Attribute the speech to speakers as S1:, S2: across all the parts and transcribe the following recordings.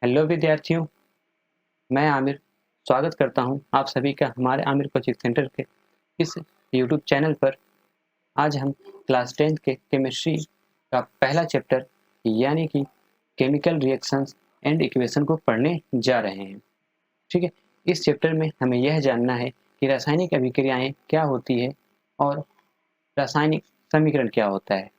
S1: Hello विद्यार्थियों, मैं आमिर स्वागत करता हूं आप सभी का हमारे आमिर कोचिंग सेंटर के इस यूट्यूब चैनल पर। आज हम क्लास 10th के केमिस्ट्री का पहला चैप्टर यानी कि केमिकल रिएक्शंस एंड इक्वेशन को पढ़ने जा रहे हैं। ठीक है, इस चैप्टर में हमें यह जानना है कि रासायनिक अभिक्रियाएं क्या होती है और रासायनिक समीकरण क्या होता है।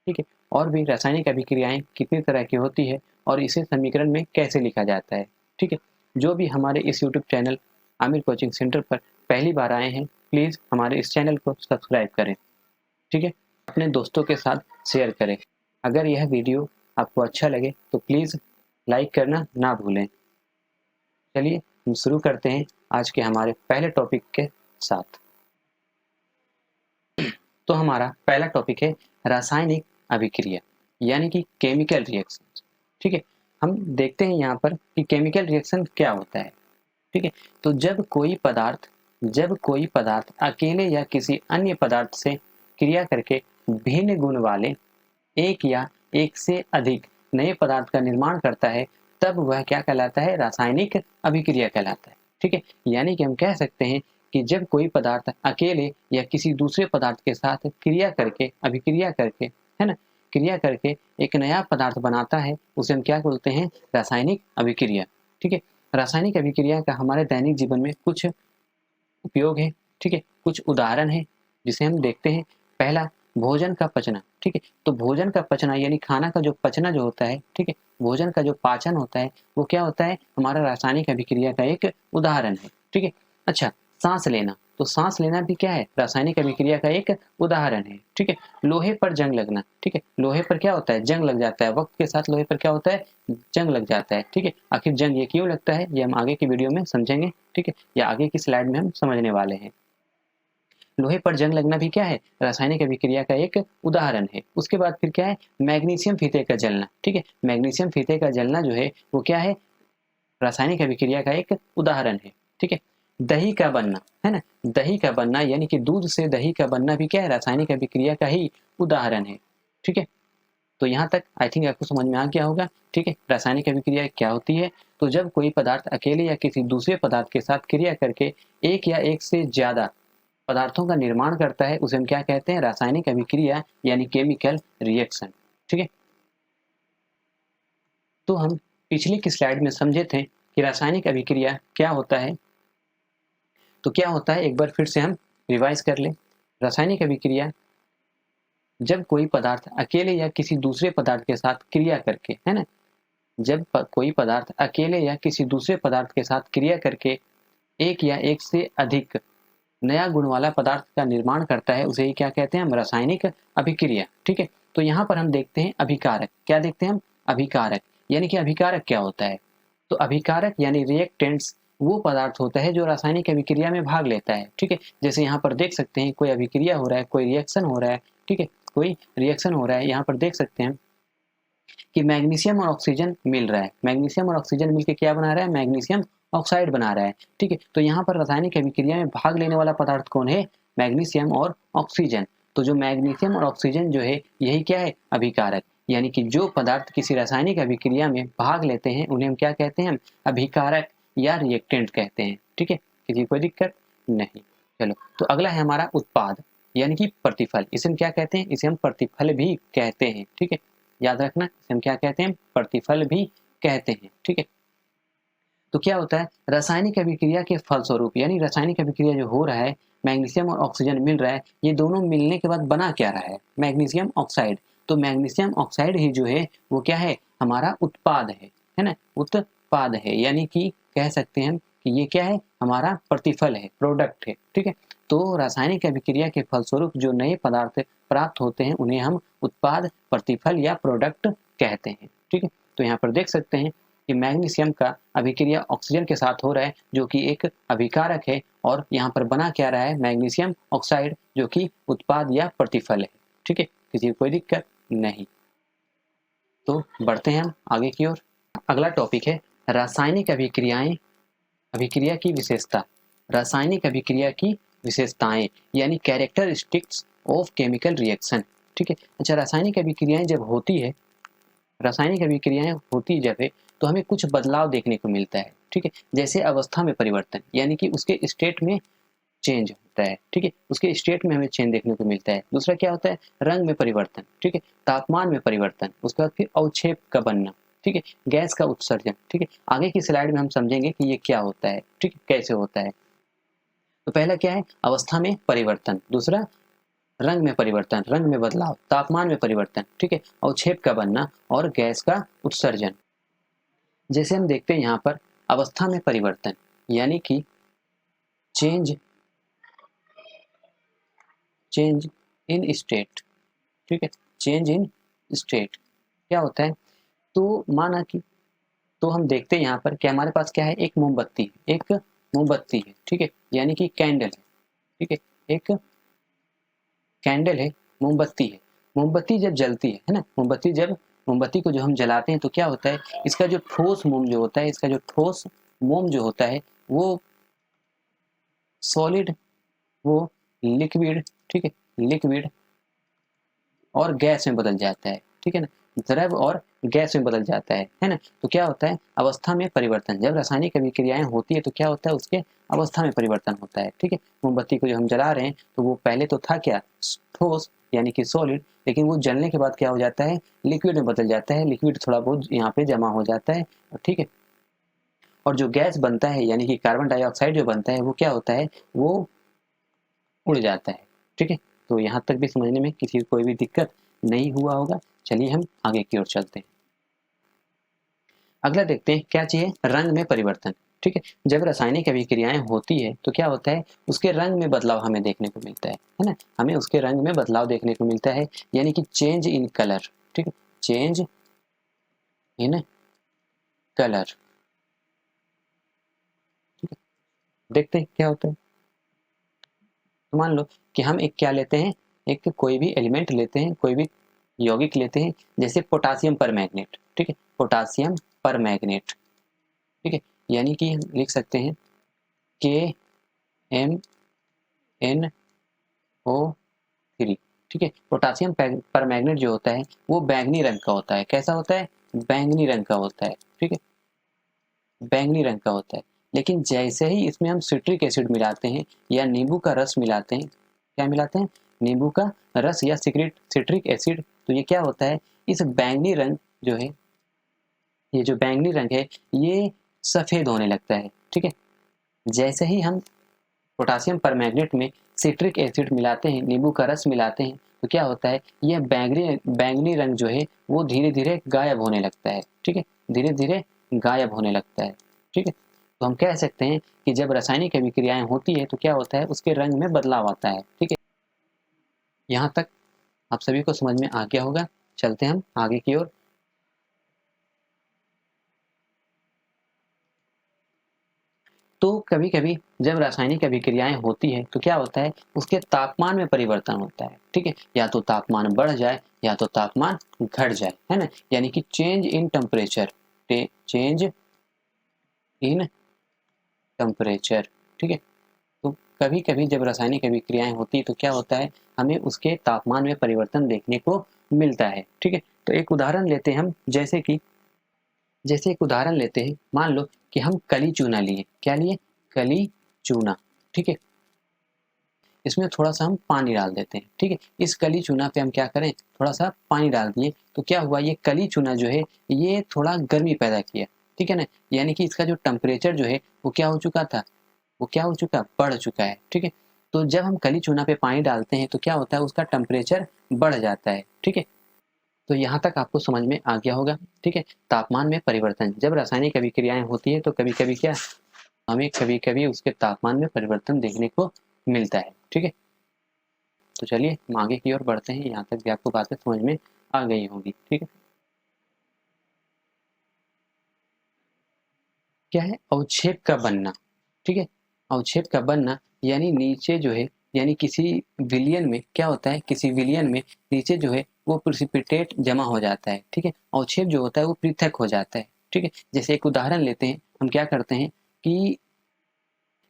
S1: ठीक है, और भी रासायनिक अभिक्रियाएं कितनी तरह की होती है और इसे समीकरण में कैसे लिखा जाता है। ठीक है, जो भी हमारे इस YouTube channel Aamir coaching centre पर पहली बार आए हैं, प्लीज़ हमारे इस चैनल को सब्सक्राइब करें। ठीक है, अपने दोस्तों के साथ शेयर करें। अगर यह वीडियो आपको अच्छा लगे तो प्लीज़ लाइक करना ना भूलें। चलिए हम शुरू करते हैं आज के हमारे पहले टॉपिक के साथ। तो हमारा पहला टॉपिक है रासायनिक अभिक्रिया यानी कि केमिकल रिएक्शन। ठीक है, हम देखते हैं यहाँ पर कि केमिकल रिएक्शन क्या होता है। ठीक है, तो जब कोई पदार्थ अकेले या किसी अन्य पदार्थ से क्रिया करके भिन्न गुण वाले एक या एक से अधिक नए पदार्थ का निर्माण करता है, तब वह क्या कहलाता है? रासायनिक अभिक्रिया कहलाता है। ठीक है, यानी कि हम कह सकते हैं कि जब कोई पदार्थ अकेले या किसी दूसरे पदार्थ के साथ अभिक्रिया करके, है ना, क्रिया करके एक नया पदार्थ बनाता है, उसे हम क्या बोलते हैं? रासायनिक अभिक्रिया। ठीक है, रासायनिक अभिक्रिया का हमारे दैनिक जीवन में कुछ उपयोग है। ठीक है, कुछ उदाहरण है जिसे हम देखते हैं। पहला, भोजन का पचना। ठीक है, तो भोजन का पचना यानी खाना का जो पचना जो होता है, ठीक है, भोजन का जो पाचन होता है वो क्या होता है? हमारा रासायनिक अभिक्रिया का एक उदाहरण है। ठीक है, अच्छा, सांस लेना, तो सांस लेना भी क्या है? रासायनिक अभिक्रिया का एक उदाहरण है। ठीक है, लोहे पर जंग लगना। ठीक है, लोहे पर क्या होता है? जंग लग जाता है। वक्त के साथ लोहे पर क्या होता है? जंग लग जाता है। ठीक है, आखिर जंग ये क्यों लगता है ये हम आगे की वीडियो में समझेंगे। ठीक है, या आगे की स्लाइड में हम समझने वाले हैं। लोहे पर जंग लगना भी क्या है? रासायनिक अभिक्रिया का एक उदाहरण है। उसके बाद फिर क्या है? मैग्नीशियम फीते का जलना। ठीक है, मैग्नीशियम फीते का जलना जो है वो क्या है? रासायनिक अभिक्रिया का एक उदाहरण है। ठीक है, दही का बनना, है ना, दही का बनना यानी कि दूध से दही का बनना भी क्या है? रासायनिक अभिक्रिया का ही उदाहरण है। ठीक है, तो यहाँ तक आई थिंक आपको समझ में आ गया होगा। ठीक है, रासायनिक अभिक्रिया क्या होती है? तो जब कोई पदार्थ अकेले या किसी दूसरे पदार्थ के साथ क्रिया करके एक या एक से ज्यादा पदार्थों का निर्माण करता है, उसे हम क्या कहते हैं? रासायनिक अभिक्रिया यानी केमिकल रिएक्शन। ठीक है, तो हम पिछली की स्लाइड में समझे थे कि रासायनिक अभिक्रिया क्या होता है। तो क्या होता है, एक बार फिर से हम रिवाइज कर लें। रासायनिक अभिक्रिया, जब कोई पदार्थ अकेले या किसी दूसरे पदार्थ के साथ क्रिया करके, है ना, कोई पदार्थ अकेले या किसी दूसरे पदार्थ के साथ क्रिया करके एक या एक से अधिक नया गुण वाला पदार्थ का निर्माण करता है, उसे ही क्या कहते हैं? हम रासायनिक अभिक्रिया। ठीक है, तो यहाँ पर हम देखते हैं अभिकारक। क्या देखते हैं हम? अभिकारक। यानी कि अभिकारक क्या होता है? तो अभिकारक यानी रिएक्टेंट्स वो पदार्थ होता है जो रासायनिक अभिक्रिया में भाग लेता है। ठीक है, जैसे यहाँ पर देख सकते हैं कोई अभिक्रिया हो रहा है, कोई रिएक्शन हो रहा है। ठीक है, कोई रिएक्शन हो रहा है, यहाँ पर देख सकते हैं कि मैग्नीशियम और ऑक्सीजन मिल रहा है। मैग्नीशियम और ऑक्सीजन मिलकर क्या बना रहा है? मैग्नीशियम ऑक्साइड बना रहा है। ठीक है, तो यहाँ पर रासायनिक अभिक्रिया में भाग लेने वाला पदार्थ कौन है? मैग्नीशियम और ऑक्सीजन। तो जो मैग्नीशियम और ऑक्सीजन जो है यही क्या है? अभिकारक। यानी कि जो पदार्थ किसी रासायनिक अभिक्रिया में भाग लेते हैं उन्हें हम क्या कहते हैं? अभिकारक या रिएक्टेंट कहते हैं। ठीक है, किसी कोई दिक्कत नहीं। चलो, तो अगला है हमारा उत्पाद यानी कि प्रतिफल। इसे हम क्या कहते हैं? इसे हम प्रतिफल भी कहते हैं। ठीक है, याद रखना, इसे हम क्या कहते हैं? प्रतिफल भी कहते हैं। ठीक है, तो क्या होता है? रासायनिक अभिक्रिया के फलस्वरूप यानी रासायनिक अभिक्रिया जो हो रहा है, मैग्नीशियम और ऑक्सीजन मिल रहा है, ये दोनों मिलने के बाद बना क्या रहा है? Magnesium oxide. तो मैग्नीशियम ऑक्साइड ही जो है वो क्या है? हमारा उत्पाद है ना, उत्पाद है। यानी कि कह सकते हैं कि ये क्या है? हमारा प्रतिफल है, प्रोडक्ट है। ठीक है, तो रासायनिक अभिक्रिया के फलस्वरूप जो नए पदार्थ प्राप्त होते हैं उन्हें हम उत्पाद, प्रतिफल या प्रोडक्ट कहते हैं। ठीक है, तो यहाँ पर देख सकते हैं कि मैग्नीशियम का अभिक्रिया ऑक्सीजन के साथ हो रहा है जो कि एक अभिकारक है, और यहाँ पर बना क्या रहा है? मैग्नीशियम ऑक्साइड जो कि उत्पाद या प्रतिफल है। ठीक है, किसी को कोई दिक्कत नहीं। तो बढ़ते हैं हम आगे की ओर। अगला टॉपिक है रासायनिक अभिक्रियाएं, अभिक्रिया की विशेषता। रासायनिक अभिक्रिया की विशेषताएं यानी कैरेक्टरिस्टिक्स ऑफ केमिकल रिएक्शन। ठीक है, अच्छा, रासायनिक अभिक्रियाएं जब होती है रासायनिक अभिक्रियाएं होती जब है तो हमें कुछ बदलाव देखने को मिलता है, ठीक है। जैसे अवस्था में परिवर्तन, यानी कि उसके स्टेट में चेंज होता है, ठीक है, उसके स्टेट में हमें चेंज देखने को मिलता है। दूसरा क्या होता है, रंग में परिवर्तन, ठीक है, तापमान में परिवर्तन, उसके बाद फिर अवक्षेप का बनना, ठीक है, गैस का उत्सर्जन, ठीक है। आगे की स्लाइड में हम समझेंगे कि ये क्या होता है, ठीक है, कैसे होता है। तो पहला क्या है, अवस्था में परिवर्तन, दूसरा रंग में परिवर्तन, रंग में बदलाव, तापमान में परिवर्तन, ठीक है, अवक्षेप का बनना और गैस का उत्सर्जन। जैसे हम देखते हैं यहाँ पर अवस्था में परिवर्तन, यानी कि चेंज चेंज इन स्टेट, ठीक है, चेंज इन स्टेट क्या होता है। तो माना कि, तो हम देखते हैं यहाँ पर कि हमारे पास क्या है, एक मोमबत्ती है, ठीक है, यानी कि कैंडल है, ठीक है, एक कैंडल है, मोमबत्ती है। मोमबत्ती जब जलती है ना, मोमबत्ती को जो हम जलाते हैं तो क्या होता है, इसका जो ठोस मोम जो होता है, इसका जो ठोस मोम जो होता है वो सॉलिड, वो लिक्विड, ठीक है, लिक्विड और गैस में बदल जाता है, ठीक है ना, द्रव और गैस में बदल जाता है ना। तो क्या होता है, अवस्था में परिवर्तन, जब रासायनिक अभिक्रियाएं होती है तो क्या होता है, उसके अवस्था में परिवर्तन होता है, ठीक है। मोमबत्ती को जो हम जला रहे हैं तो वो पहले तो था क्या, ठोस यानी कि सॉलिड, लेकिन वो जलने के बाद क्या हो जाता है, लिक्विड में बदल जाता है, लिक्विड थोड़ा बहुत यहाँ पे जमा हो जाता है, ठीक है। और जो गैस बनता है यानी कि कार्बन डाइऑक्साइड जो बनता है वो क्या होता है, वो उड़ जाता है, ठीक है। तो यहाँ तक भी समझने में किसी को कोई भी दिक्कत नहीं हुआ होगा। चलिए हम आगे की ओर चलते हैं। अगला देखते हैं क्या चाहिए, रंग में परिवर्तन, ठीक है। जब रासायनिक अभिक्रियाएं होती है तो क्या होता है, उसके रंग में बदलाव हमें देखने को मिलता है ना, हमें उसके रंग में बदलाव देखने को मिलता है, यानी कि चेंज इन कलर, ठीक है, चेंज इन कलर, ठीक है। देखते हैं क्या होता है। तो मान लो कि हम एक क्या लेते हैं, एक कोई भी एलिमेंट लेते हैं, कोई भी यौगिक लेते हैं, जैसे पोटासियम परमैंगनेट, ठीक है, पोटासियम परमैंगनेट, ठीक है, यानी कि हम लिख सकते हैं KMnO3, ठीक है। पोटासियम परमैंगनेट जो होता है वो बैंगनी रंग का होता है, कैसा होता है, बैंगनी रंग का होता है, ठीक है, बैंगनी रंग का होता है। लेकिन जैसे ही इसमें हम सिट्रिक एसिड मिलाते हैं या नींबू का रस मिलाते हैं, क्या मिलाते हैं, नींबू का रस या सिट्रिक एसिड, तो ये क्या होता है, इस बैंगनी रंग जो है, ये जो बैंगनी रंग है ये सफ़ेद होने लगता है, ठीक है। जैसे ही हम पोटासियम परमैंगनेट में सिट्रिक एसिड मिलाते हैं, नींबू का रस मिलाते हैं, तो क्या होता है, यह बैंगनी बैंगनी रंग जो है वो धीरे धीरे गायब होने लगता है, ठीक है, धीरे धीरे गायब होने लगता है, ठीक है। तो हम कह सकते हैं कि जब रासायनिक अभिक्रियाएं होती है तो क्या होता है, उसके रंग में बदलाव आता है, ठीक है। यहाँ तक आप सभी को समझ में आ गया होगा। चलते हम आगे की ओर। तो कभी कभी जब रासायनिक अभिक्रियाएं होती है तो क्या होता है, उसके तापमान में परिवर्तन होता है, ठीक है, या तो तापमान बढ़ जाए या तो तापमान घट जाए, है ना, यानी कि change in temperature, change in temperature, ठीक है। तो कभी कभी जब रासायनिक अभिक्रियाएं होती है तो क्या होता है, हमें उसके तापमान में परिवर्तन देखने को मिलता है, ठीक है। तो एक उदाहरण लेते हैं हम, जैसे एक उदाहरण लेते हैं, मान लो कि हम कली चूना लिए, क्या लिए, कली चूना, ठीक है। इसमें थोड़ा सा हम पानी डाल देते हैं, ठीक है। इस कली चूना पे हम क्या करें, थोड़ा सा पानी डाल दिए, तो क्या हुआ, ये कली चूना जो है ये थोड़ा गर्मी पैदा किया, ठीक है ना, यानी कि इसका जो टेम्परेचर जो है वो क्या हो चुका था, वो क्या हो चुका, बढ़ चुका है, ठीक है। तो जब हम कली चूना पे पानी डालते हैं तो क्या होता है, उसका टेम्परेचर बढ़ जाता है, ठीक है। तो यहाँ तक आपको समझ में आ गया होगा, ठीक है। तापमान में परिवर्तन, जब रासायनिक अभिक्रियाएं होती है तो कभी कभी क्या, हमें कभी कभी उसके तापमान में परिवर्तन देखने को मिलता है, ठीक है। तो चलिए हम आगे की ओर बढ़ते हैं, यहाँ तक भी आपको बातें समझ में आ गई होंगी, ठीक है। क्या है, अवक्षेप का बनना, ठीक है, अवक्षेप का बनना, यानी नीचे जो है, यानी किसी विलियन में क्या होता है, किसी विलियन में नीचे जो है वो प्रिसिपिटेट जमा हो जाता है, ठीक है। अवक्षेप जो होता है वो पृथक हो जाता है, ठीक है। जैसे एक उदाहरण लेते हैं, हम क्या करते हैं कि,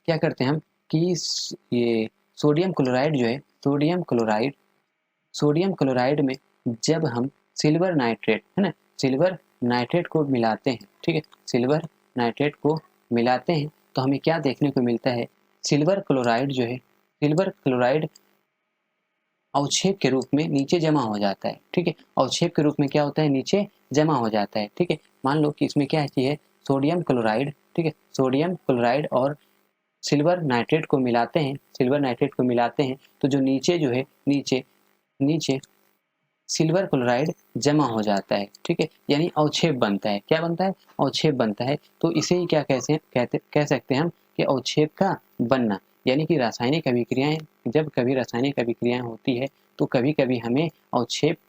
S1: क्या करते हैं हम कि ये सोडियम क्लोराइड जो है, सोडियम क्लोराइड में जब हम सिल्वर नाइट्रेट, है ना, सिल्वर नाइट्रेट को मिलाते हैं, ठीक है, सिल्वर नाइट्रेट को मिलाते हैं तो हमें क्या देखने को मिलता है, सिल्वर क्लोराइड जो है, सिल्वर क्लोराइड अवक्षेप के रूप में नीचे जमा हो जाता है, ठीक है, अवक्षेप के रूप में क्या होता है, नीचे जमा हो जाता है, ठीक है। मान लो कि इसमें क्या है, सोडियम क्लोराइड, ठीक है, सोडियम क्लोराइड और सिल्वर नाइट्रेट को मिलाते हैं, सिल्वर नाइट्रेट को मिलाते हैं तो जो नीचे जो है, नीचे नीचे सिल्वर क्लोराइड जमा हो जाता है, ठीक है, यानी अवक्षेप बनता है, क्या बनता है, अवक्षेप बनता है। तो इसे ही क्या कह सकते हैं हम कि अवक्षेप का बनना, यानी कि रासायनिक अभिक्रियाएं, जब कभी रासायनिक अभिक्रियाएं होती है तो कभी कभी हमें अवक्षेप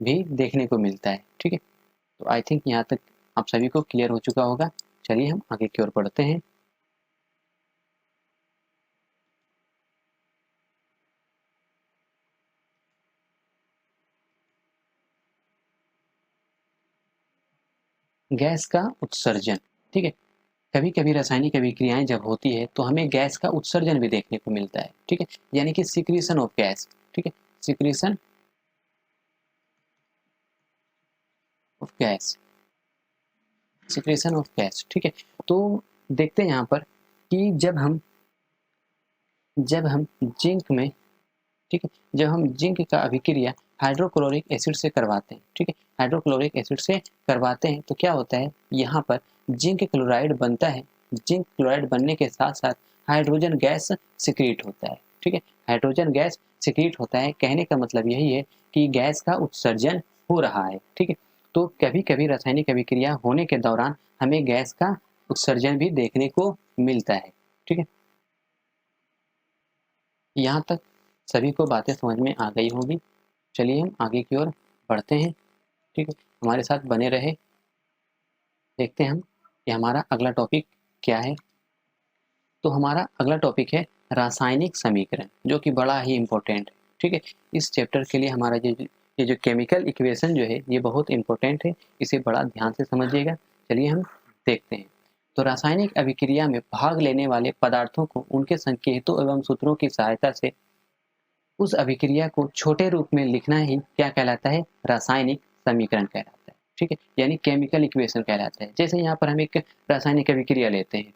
S1: भी देखने को मिलता है, ठीक है। तो आई थिंक यहाँ तक आप सभी को क्लियर हो चुका होगा। चलिए हम आगे की ओर बढ़ते हैं। गैस का उत्सर्जन, ठीक है, कभी कभी रासायनिक अभिक्रियाएं जब होती है तो हमें गैस का उत्सर्जन भी देखने को मिलता है, ठीक है, यानी कि सिक्रीशन ऑफ गैस, ठीक है, secretion of gas, secretion of gas, ठीक है। तो देखते हैं यहाँ पर कि जब हम जिंक में, ठीक है, जब हम जिंक का अभिक्रिया हाइड्रोक्लोरिक एसिड से करवाते हैं, ठीक है, हाइड्रोक्लोरिक एसिड से करवाते हैं तो क्या होता है, यहाँ पर जिंक क्लोराइड बनता है, जिंक क्लोराइड बनने के साथ साथ हाइड्रोजन गैस सिक्रीट होता है, ठीक है, हाइड्रोजन गैस सिक्रीट होता है। कहने का मतलब यही है कि गैस का उत्सर्जन हो रहा है, ठीक है। तो कभी कभी रासायनिक अभिक्रिया होने के दौरान हमें गैस का उत्सर्जन भी देखने को मिलता है, ठीक है। यहाँ तक सभी को बातें समझ में आ गई होगी। चलिए हम आगे की ओर बढ़ते हैं, ठीक है, हमारे साथ बने रहे। देखते हैं हम कि हमारा अगला टॉपिक क्या है। तो हमारा अगला टॉपिक है रासायनिक समीकरण, जो कि बड़ा ही इम्पोर्टेंट है, ठीक है। इस चैप्टर के लिए हमारा ये जो केमिकल इक्वेशन जो है ये बहुत इम्पोर्टेंट है, इसे बड़ा ध्यान से समझिएगा। चलिए हम देखते हैं। तो रासायनिक अभिक्रिया में भाग लेने वाले पदार्थों को उनके संकेतों एवं सूत्रों की सहायता से उस अभिक्रिया को छोटे रूप में लिखना ही क्या कहलाता है, रासायनिक समीकरण कहलाता है, ठीक है, यानी केमिकल इक्वेशन कहलाता है। जैसे यहाँ पर हम एक रासायनिक अभिक्रिया लेते हैं,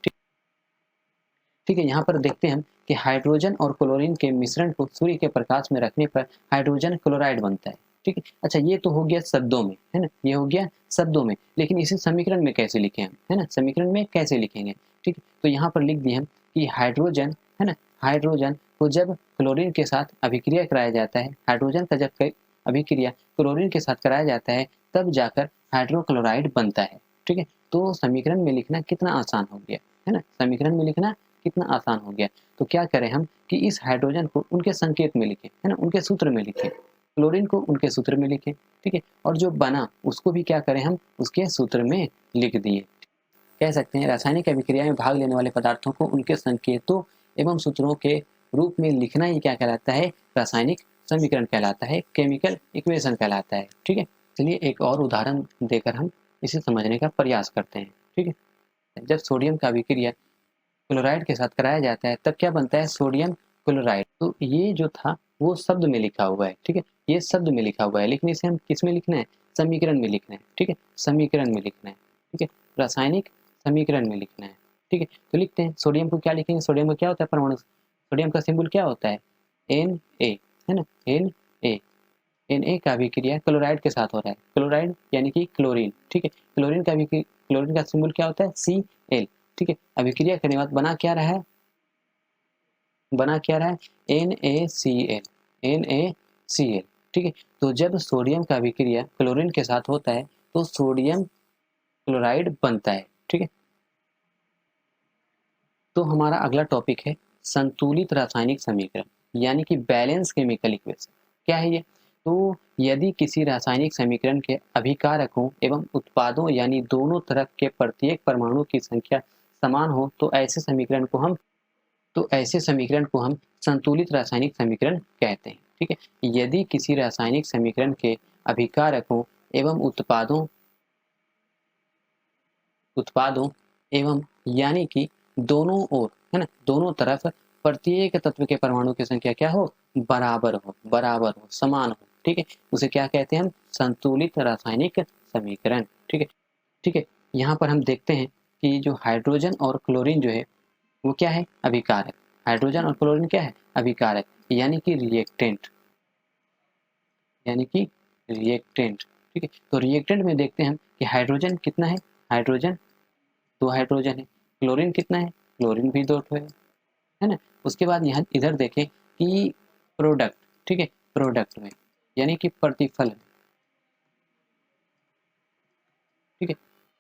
S1: ठीक है, यहाँ पर देखते हैं हम कि हाइड्रोजन और क्लोरीन के मिश्रण को सूर्य के प्रकाश में रखने पर हाइड्रोजन क्लोराइड बनता है, ठीक है। अच्छा, ये तो हो गया शब्दों में, है ना, ये हो गया शब्दों में, लेकिन इसे समीकरण में कैसे लिखें हम, है ना, समीकरण में कैसे लिखेंगे, ठीक है। तो यहाँ पर लिख दिए हम कि हाइड्रोजन, है ना, हाइड्रोजन को जब क्लोरीन के साथ अभिक्रिया कराया जाता है, हाइड्रोजन का जब अभिक्रिया क्लोरीन के साथ कराया जाता है तब जाकर हाइड्रोक्लोराइड बनता है, ठीक है। तो समीकरण में लिखना कितना आसान हो गया, है ना, समीकरण में लिखना कितना आसान हो गया। तो क्या करें हम कि इस हाइड्रोजन को उनके संकेत में लिखें, है ना, उनके सूत्र में लिखें, क्लोरीन को उनके सूत्र में लिखें, ठीक है, और जो बना उसको भी क्या करें हम उसके सूत्र में लिख दिए। कह सकते हैं रासायनिक अभिक्रिया में भाग लेने वाले पदार्थों को उनके संकेतों एवं सूत्रों के रूप में लिखना ही क्या कहलाता है, रासायनिक समीकरण कहलाता है, केमिकल इक्वेशन कहलाता है, ठीक है। चलिए एक और उदाहरण देकर हम इसे समझने का प्रयास करते हैं, ठीक है। जब सोडियम का अभिक्रिया क्लोराइड के साथ कराया जाता है तब क्या बनता है, सोडियम क्लोराइड। तो ये जो था वो शब्द में लिखा हुआ है, ठीक है, ये शब्द में लिखा हुआ है, लेकिन इसे हम किस में लिखना है, समीकरण में लिखना है, ठीक है, समीकरण में लिखना है, ठीक है, रासायनिक समीकरण में लिखना है, ठीक है। तो लिखते हैं, सोडियम को क्या लिखेंगे, सोडियम का क्या होता है परमाणु, सोडियम का सिंबल क्या होता है, Na, है ना, Na, Na का अभिक्रिया क्लोराइड के साथ हो रहा है, क्लोराइड यानी कि क्लोरीन, ठीक है, क्लोरीन का भी, क्लोरीन का सिंबल क्या होता है, Cl, ठीक है। अभिक्रिया करने के बाद बना क्या रहा है, बना क्या रहा है, NaCl, NaCl, ठीक है। तो जब सोडियम का अभिक्रिया क्लोरीन के साथ होता है तो सोडियम क्लोराइड बनता है, ठीक है। तो हमारा अगला टॉपिक है संतुलित रासायनिक समीकरण, यानी कि बैलेंस केमिकल इक्वेशन। क्या है ये, तो यदि किसी रासायनिक समीकरण के अभिकारकों एवं उत्पादों यानी दोनों तरफ के प्रत्येक परमाणु की संख्या समान हो तो ऐसे समीकरण को हम संतुलित रासायनिक समीकरण कहते हैं, ठीक है। यदि किसी रासायनिक समीकरण के अभिकारकों एवं उत्पादों एवं यानी कि दोनों ओर, है ना, दोनों तरफ प्रत्येक तत्व के परमाणु की संख्या क्या हो, बराबर हो, समान हो, ठीक है, उसे क्या कहते हैं हम, संतुलित रासायनिक समीकरण। ठीक है, ठीक है। यहाँ पर हम देखते हैं कि जो हाइड्रोजन और क्लोरीन जो है वो क्या है, अभिकारक। हाइड्रोजन और क्लोरीन क्या है, अभिकारक, यानी कि रिएक्टेंट, यानी कि रिएक्टेंट। ठीक है, तो रिएक्टेंट में देखते हैं हम कि हाइड्रोजन कितना है, हाइड्रोजन 2 हाइड्रोजन है, क्लोरीन कितना है, क्लोरीन भी 2 है ना। उसके बाद यहाँ इधर देखें कि प्रोडक्ट, ठीक है, प्रोडक्ट में यानी कि प्रतिफल, ठीक है,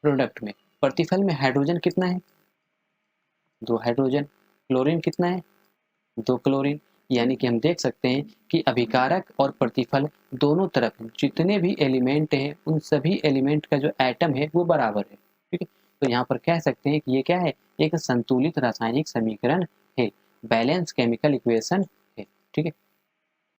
S1: प्रोडक्ट में प्रतिफल में हाइड्रोजन कितना है, 2 हाइड्रोजन, क्लोरीन कितना है, 2 क्लोरीन, यानी कि हम देख सकते हैं कि अभिकारक और प्रतिफल दोनों तरफ जितने भी एलिमेंट हैं उन सभी एलिमेंट का जो एटम है वो बराबर है। ठीक है, तो यहाँ पर कह सकते हैं कि ये क्या है, एक संतुलित रासायनिक समीकरण है, बैलेंस केमिकल इक्वेशन है। ठीक है,